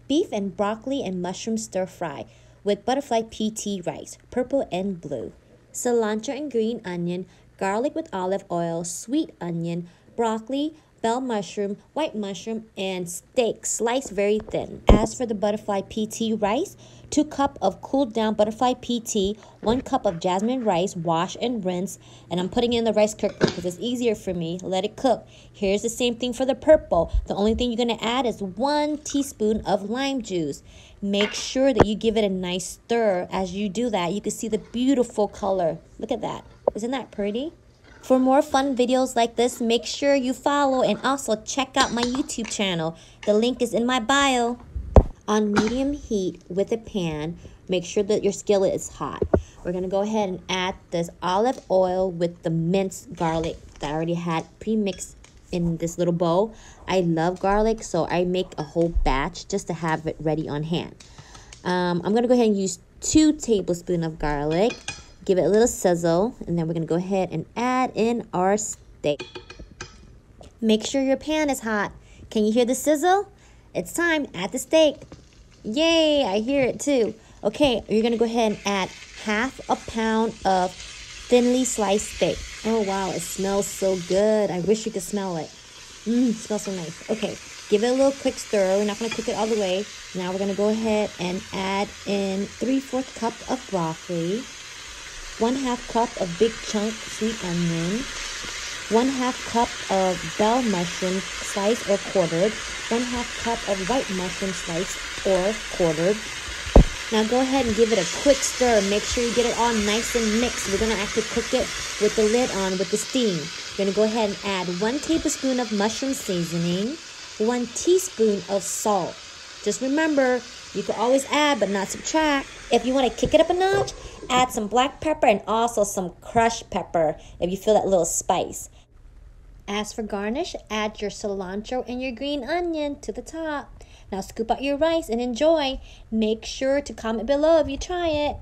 beef and broccoli and mushroom stir fry with butterfly PT rice, purple and blue. Cilantro and green onion, garlic with olive oil, sweet onion, broccoli, bell mushroom, white mushroom, and steak sliced very thin. As for the butterfly PT rice, 2 cups of cooled down butterfly PT, 1 cup of jasmine rice, wash and rinse, and I'm putting it in the rice cooker because it's easier for me. Let it cook. Here's the same thing for the purple. The only thing you're going to add is 1 teaspoon of lime juice. Make sure that you give it a nice stir. As you do that, you can see the beautiful color. Look at that. Isn't that pretty? For more fun videos like this, make sure you follow and also check out my YouTube channel. The link is in my bio. On medium heat with a pan, make sure that your skillet is hot. We're going to go ahead and add this olive oil with the minced garlic that I already had pre-mixed in this little bowl. I love garlic, so I make a whole batch just to have it ready on hand. I'm going to go ahead and use 2 tablespoons of garlic. Give it a little sizzle, and then we're going to go ahead and add in our steak. Make sure your pan is hot. Can you hear the sizzle? It's time. Add the steak. Yay, I hear it too. Okay, you're going to go ahead and add half a pound of thinly sliced steak. Oh, wow, it smells so good. I wish you could smell it. It smells so nice. Okay, give it a little quick stir. We're not going to cook it all the way. Now we're going to go ahead and add in 3/4 cup of broccoli, 1/2 cup of big chunk sweet onion, 1/2 cup of bell mushroom sliced or quartered, 1/2 cup of white mushroom sliced or quartered. Now go ahead and give it a quick stir. Make sure you get it all nice and mixed. We're going to actually cook it with the lid on with the steam. We're going to go ahead and add 1 tablespoon of mushroom seasoning, 1 teaspoon of salt. Just remember, you can always add but not subtract. If you want to kick it up a notch, add some black pepper and also some crushed pepper if you feel that little spice. As for garnish, add your cilantro and your green onion to the top. Now scoop out your rice and enjoy. Make sure to comment below if you try it.